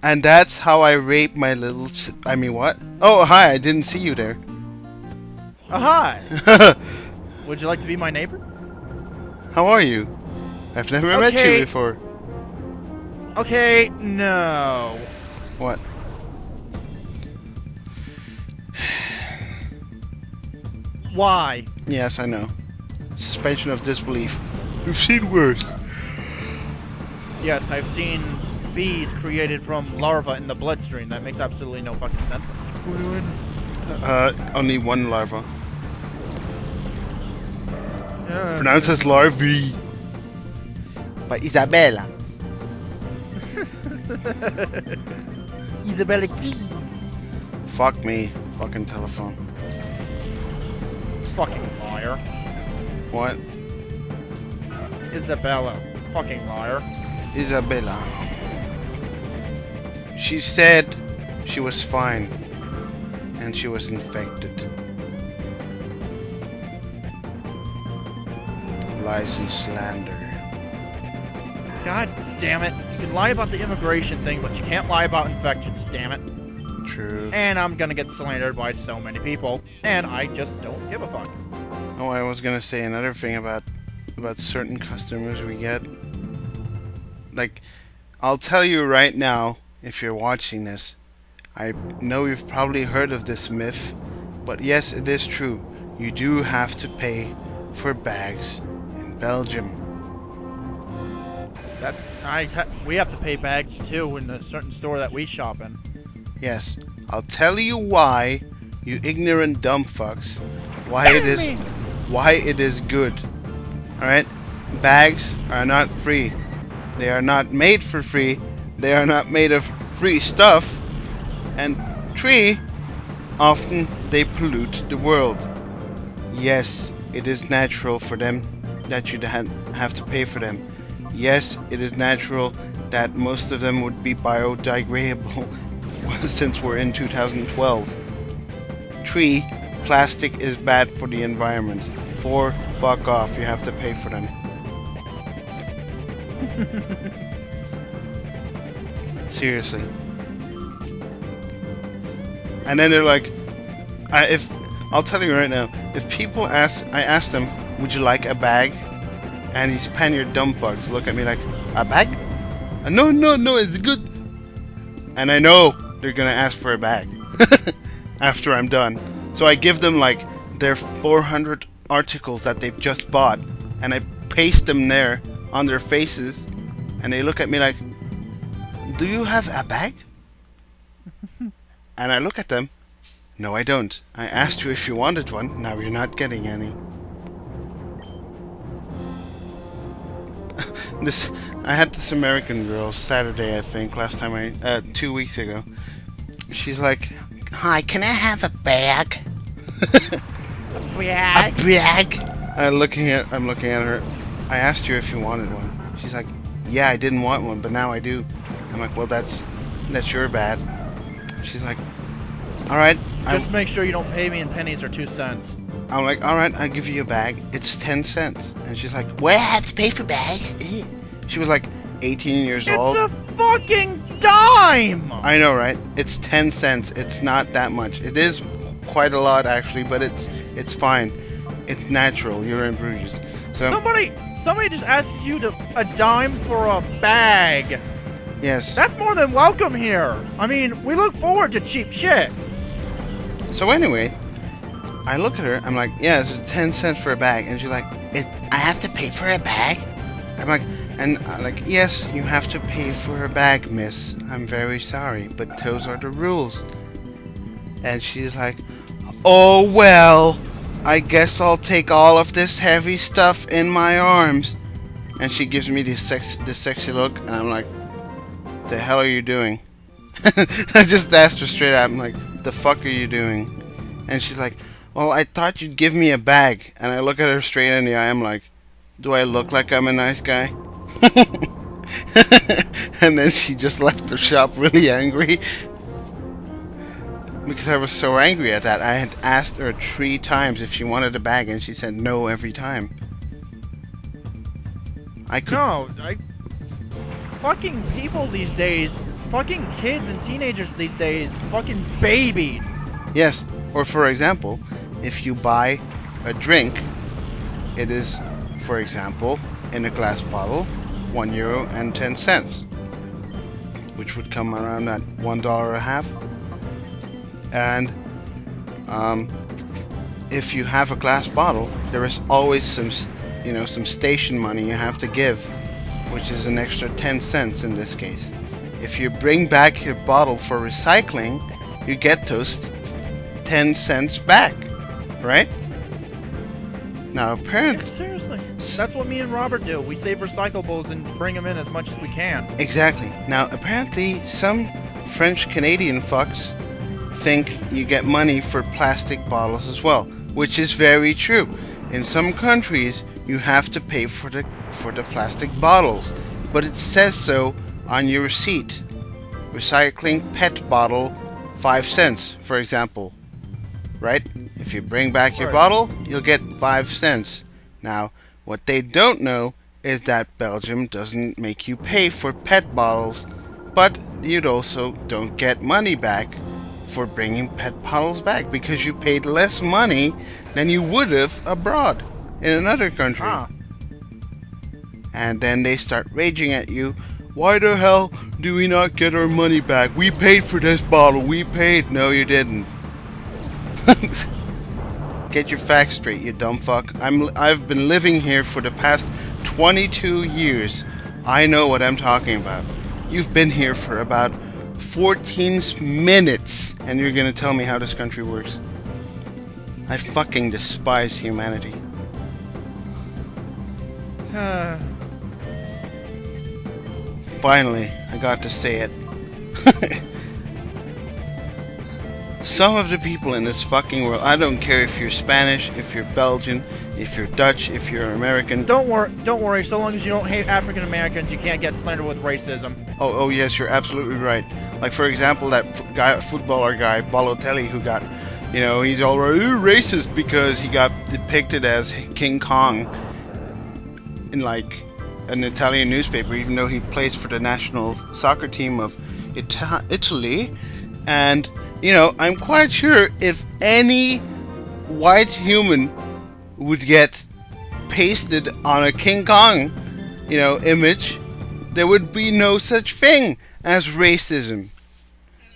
And that's how I rape my little... I mean, what? Oh, hi, I didn't see you there. Oh, hi. Would you like to be my neighbor? How are you? I've never met you before. Okay, no. What? Why? Yes, I know. Suspension of disbelief. You've seen worse. Yes, I've seen bees created from larvae in the bloodstream. That makes absolutely no fucking sense. What are you doing? Only one larva. Pronounced as larvae. By Isabella. Isabella Keys. Fuck me. Fucking telephone. Fucking liar. What? Isabella. Fucking liar. Isabella. She said she was fine. And she was infected. Lies and slander. God damn it. You can lie about the immigration thing, but you can't lie about infections, damn it. True. And I'm gonna get slandered by so many people, and I just don't give a fuck. Oh, I was gonna say another thing about certain customers we get. Like, I'll tell you right now, if you're watching this, I know you've probably heard of this myth, but yes, it is true. You do have to pay for bags in Belgium. We have to pay bags too in a certain store that we shop in. Yes, I'll tell you why, you ignorant dumb fucks, why it is good. Alright? Bags are not free. They are not made for free. They are not made of free stuff. And often they pollute the world. Yes, it is natural for them that you have to pay for them. Yes, it is natural that most of them would be biodegradable since we're in 2012. Plastic is bad for the environment. 4, fuck off, you have to pay for them. Seriously. And then they're like, I'll tell you right now, if people I ask them, would you like a bag? And these Spaniard dumb fucks look at me like, a bag? No, it's good. And I know they're gonna ask for a bag after I'm done. So I give them like their 400 articles that they've just bought, and I paste them there on their faces, and they look at me like, do you have a bag? And I look at them, no I don't. I asked you if you wanted one, now you're not getting any. I had this American girl Saturday, I think, 2 weeks ago. She's like, hi, can I have a bag? A bag? A bag? I'm looking at her. I asked you if you wanted one. She's like, yeah, I didn't want one, but now I do. I'm like, well, that's your bad. She's like, alright. Just make sure you don't pay me in pennies or 2 cents. I'm like, alright, I'll give you a bag. It's 10 cents. And she's like, well, I have to pay for bags. She was like 18 years old. It's a fucking dime! I know, right? It's 10 cents. It's not that much. It is quite a lot, actually, but it's fine. It's natural. You're in Bruges. So somebody just asked you to a dime for a bag. Yes. That's more than welcome here. I mean, we look forward to cheap shit. So anyway, I look at her, I'm like, yeah, it's 10 cents for a bag. And she's like, I have to pay for a bag? I'm like, yes, you have to pay for a bag, miss. I'm very sorry, but those are the rules. And she's like, oh, well, I guess I'll take all of this heavy stuff in my arms. And she gives me this sexy look, and I'm like, the hell are you doing? I just asked her straight out, I'm like, the fuck are you doing? And she's like, well, I thought you'd give me a bag. And I look at her straight in the eye, I'm like, do I look like I'm a nice guy? And then she just left the shop really angry. Because I was so angry at that. I had asked her 3 times if she wanted a bag, and she said no every time. Fucking people these days fucking kids and teenagers these days fucking babied. Yes. Or for example, if you buy a drink, it is, for example, in a glass bottle, €1.10, which would come around at $1 a half. And if you have a glass bottle, there is always some station money you have to give, which is an extra 10 cents in this case. If you bring back your bottle for recycling, you get those 10 cents back, right? Now apparently... Seriously, that's what me and Robert do. We save recyclables and bring them in as much as we can. Exactly. Now apparently some French-Canadian fucks think you get money for plastic bottles as well, which is very true. In some countries, you have to pay for the plastic bottles, but it says so on your receipt. Recycling PET bottle, 5 cents, for example. Right? If you bring back your bottle, you'll get 5 cents. Now, what they don't know is that Belgium doesn't make you pay for PET bottles, but you'd also don't get money back for bringing PET bottles back because you paid less money than you would have abroad in another country. And then they start raging at you. Why the hell do we not get our money back? We paid for this bottle. We paid. No, you didn't. Get your facts straight, you dumb fuck. I've been living here for the past 22 years. I know what I'm talking about. You've been here for about 14 minutes, and you're gonna tell me how this country works. I fucking despise humanity. Finally, I got to say it. Some of the people in this fucking world, I don't care if you're Spanish, if you're Belgian, if you're Dutch, if you're American. Don't worry, so long as you don't hate African Americans, you can't get slandered with racism. Oh yes, you're absolutely right. Like for example, that footballer guy, Balotelli, who got, he's all racist because he got depicted as King Kong in like an Italian newspaper, even though he plays for the national soccer team of Italy. And I'm quite sure if any white human would get pasted on a King Kong, image, there would be no such thing as racism.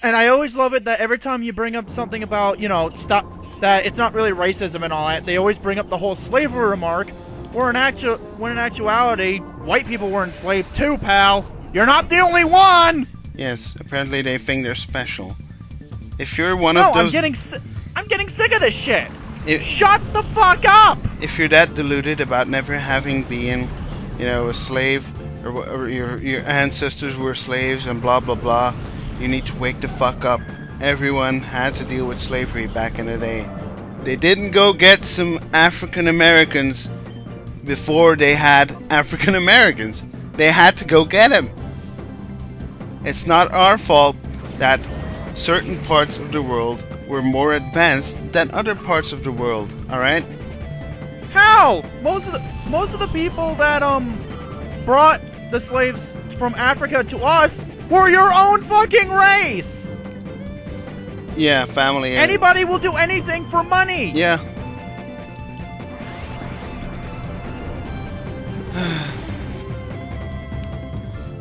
And I always love it that every time you bring up something about, that it's not really racism and all that, they always bring up the whole slavery remark, when in actuality, white people were enslaved too, pal. You're not the only one! Yes, apparently they think they're special. If you're one of those... I'm getting sick of this shit! Shut the fuck up! If you're that deluded about never having been, a slave, or your ancestors were slaves and blah blah blah, you need to wake the fuck up. Everyone had to deal with slavery back in the day. They didn't go get some African Americans before they had African Americans. They had to go get them. It's not our fault that certain parts of the world were more advanced than other parts of the world, alright? How? Most of the people that brought the slaves from Africa to us were your own fucking race! Yeah, family. Anybody will do anything for money! Yeah.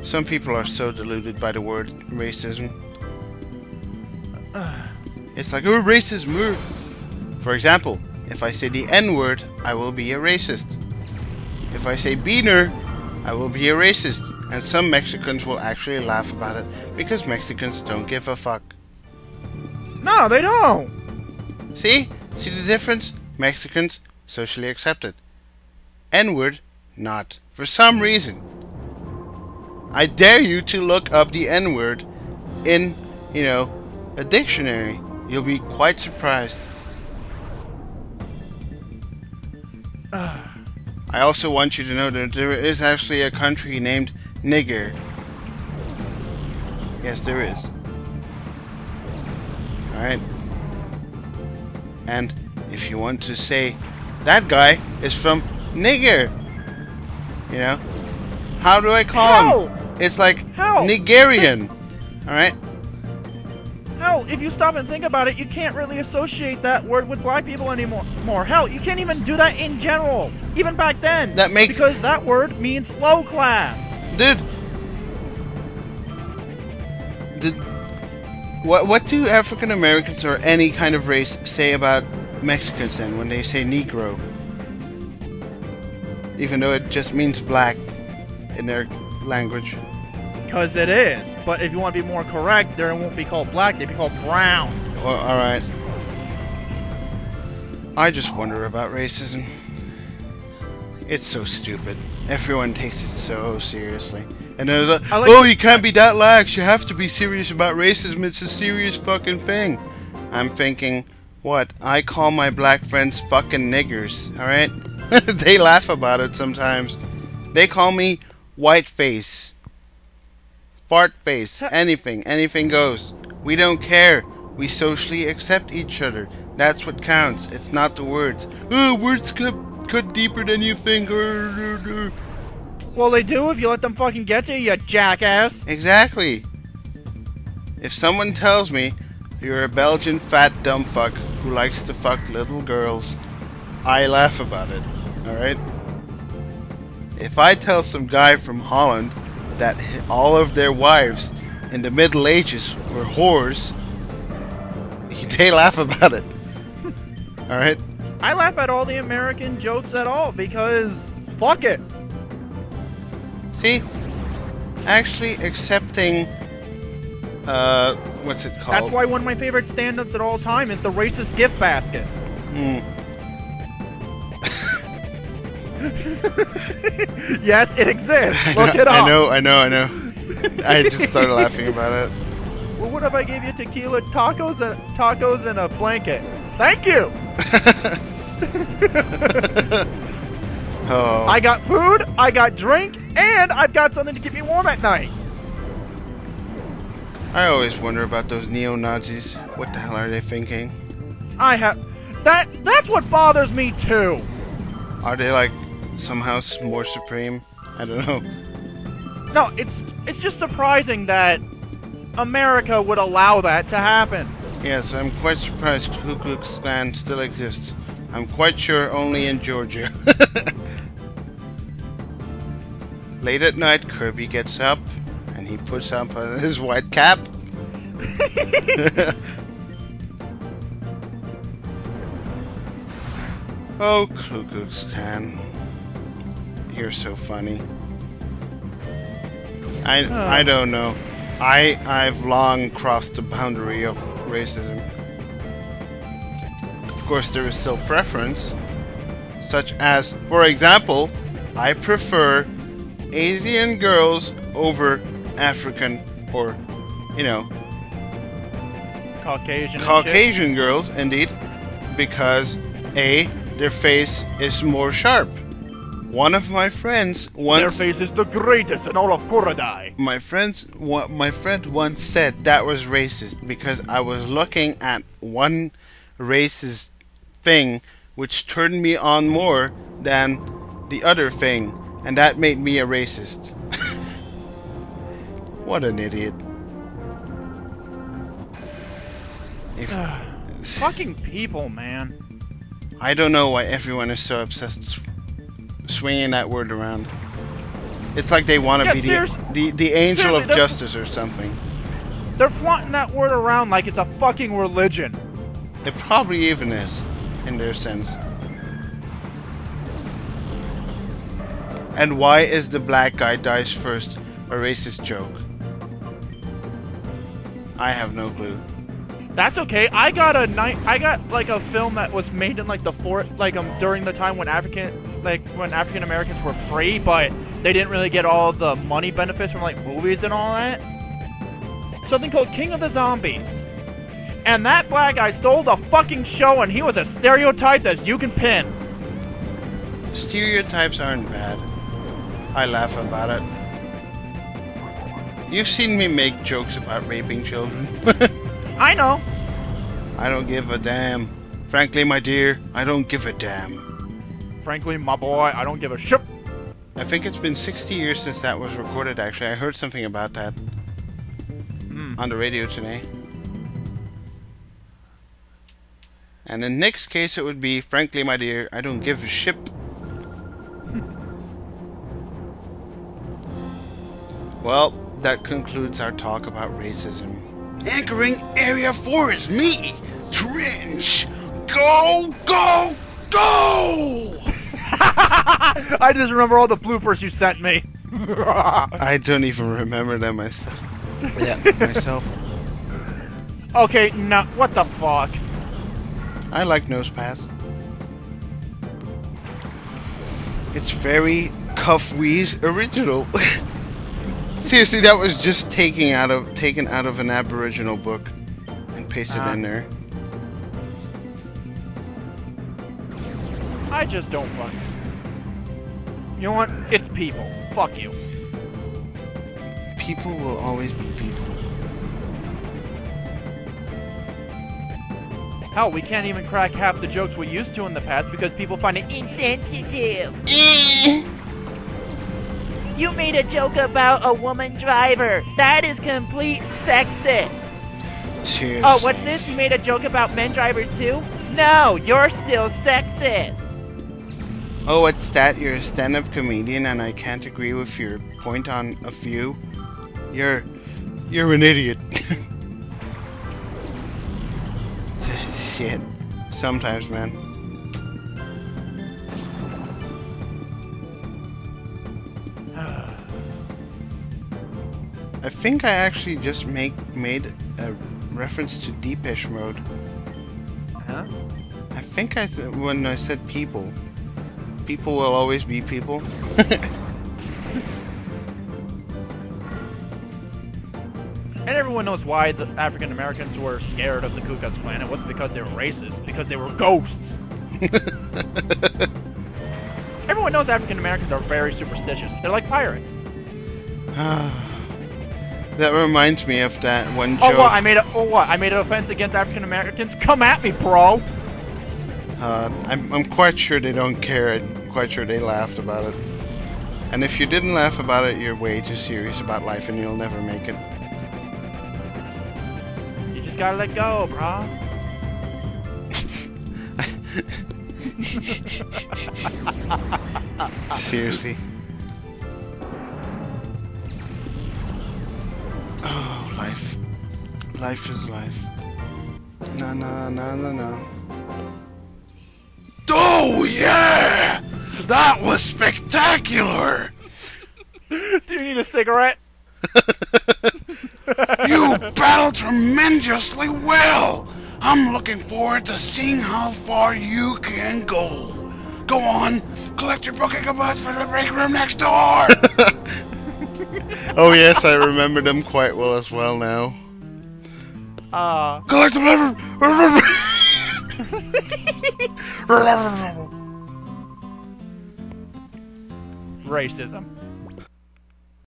Some people are so deluded by the word racism. It's like, oh, racism. For example, if I say the N-word, I will be a racist. If I say beaner, I will be a racist. And some Mexicans will actually laugh about it because Mexicans don't give a fuck. No, they don't. See? See the difference? Mexicans, socially accepted. N-word, not. For some reason. I dare you to look up the N-word in, a dictionary. You'll be quite surprised. I also want you to know that there is actually a country named Nigger. Yes, there is. Alright? And if you want to say, that guy is from Nigger, how do I call him? It's like Nigerian. Alright? Hell, if you stop and think about it, you can't really associate that word with black people anymore. Hell, you can't even do that in general, even back then. Because that word means low class. Dude. What do African Americans or any kind of race say about Mexicans then when they say Negro? Even though it just means black in their language. Because it is. But if you want to be more correct, they won't be called black, they'd be called brown. Well, alright. I just wonder about racism. It's so stupid. Everyone takes it so seriously. And they're like, oh, you can't be that lax. You have to be serious about racism. It's a serious fucking thing. I'm thinking, what? I call my black friends fucking niggers, alright? They laugh about it sometimes. They call me white face. Fart face. Anything goes. We don't care. We socially accept each other. That's what counts. It's not the words. Oh, words cut deeper than you think. Well, they do if you let them fucking get to you, jackass. Exactly. If someone tells me you're a Belgian fat dumb fuck who likes to fuck little girls, I laugh about it. Alright? If I tell some guy from Holland that all of their wives in the Middle Ages were whores, they laugh about it. Alright? I laugh at all the American jokes at all because fuck it. See? Actually accepting what's it called? That's why one of my favorite stand-ups at all time is the racist gift basket. Yes, it exists. Look it up. I know. I just started laughing about it. Well, what if I gave you tequila, tacos, and a blanket? Thank you. Oh. I got food, I got drink, and I've got something to keep me warm at night. I always wonder about those neo-Nazis. What the hell are they thinking? That's what bothers me too. Are they like somehow more supreme? I don't know. No, it's just surprising that America would allow that to happen. Yes, I'm quite surprised Ku Klux Klan still exists. I'm quite sure only in Georgia. Late at night, Kirby gets up and he puts up his white cap. Oh, Ku Klux Klan. You're so funny. I don't know. I've long crossed the boundary of racism. Of course, there is still preference, such as, for example, I prefer Asian girls over African or, you know, Caucasian girls, indeed, because A, their face is more sharp. One of my friends once... Their face is the greatest in all of Kuradai. My friend once said that was racist because I was looking at one racist thing which turned me on more than the other thing, and that made me a racist. What an idiot. Fucking people, man. I don't know why everyone is so obsessed swinging that word around. It's like they want to be the angel of justice or something. They're flaunting that word around like it's a fucking religion. It probably even is, in their sense. And why is the black guy dies first a racist joke? I have no clue. That's okay. I got like a film that was made in like during the time when African Americans were free, but they didn't really get all the money benefits from like movies and all that. Something called King of the Zombies. And that black guy stole the fucking show, and he was as stereotyped as you can pin. Stereotypes aren't bad. I laugh about it. You've seen me make jokes about raping children. I know. I don't give a damn. Frankly, my dear, I don't give a damn. Frankly, my boy, I don't give a shit. I think it's been 60 years since that was recorded, actually. I heard something about that. on the radio today. And in Nick's case, it would be, frankly, my dear, I don't give a shit. Well, that concludes our talk about racism. Anchoring Area 4 is me, Trench. Go, go, go! I just remember all the bloopers you sent me. I don't even remember them myself. Yeah, myself. Okay, no, what the fuck? I like Nose Pass. It's very Cuff Wee's original. Seriously, that was just taken out of an Aboriginal book and pasted in there. I just don't fuck. You know what? It's people. Fuck you. People will always be people. Hell, we can't even crack half the jokes we used to in the past because people find it insensitive. You made a joke about a woman driver. That is complete sexist. Cheers. Oh, what's this? You made a joke about men drivers too? No, you're still sexist. Oh, what's that? You're a stand-up comedian and I can't agree with your point on a few. You're an idiot. Shit. Sometimes, man. I think I actually just made a reference to Deepish Mode. Huh? I think when I said people will always be people. And everyone knows why the African Americans were scared of the Ku Klux Klan. It wasn't because they were racist, because they were ghosts. Everyone knows African Americans are very superstitious. They're like pirates. That reminds me of that one joke. Oh what? I made an offense against African Americans? Come at me, bro. I'm quite sure they don't care. I'm quite sure they laughed about it. And if you didn't laugh about it, you're way too serious about life and you'll never make it. You just gotta let go, bro. Seriously. Oh, life. Life is life. No, no, no, no, no. Oh, yeah! That was spectacular! Do you need a cigarette? You battled tremendously well! I'm looking forward to seeing how far you can go. Go on, collect your Pokémon for the break room next door! Oh yes, I remember them quite well as well now. Collect them! Racism.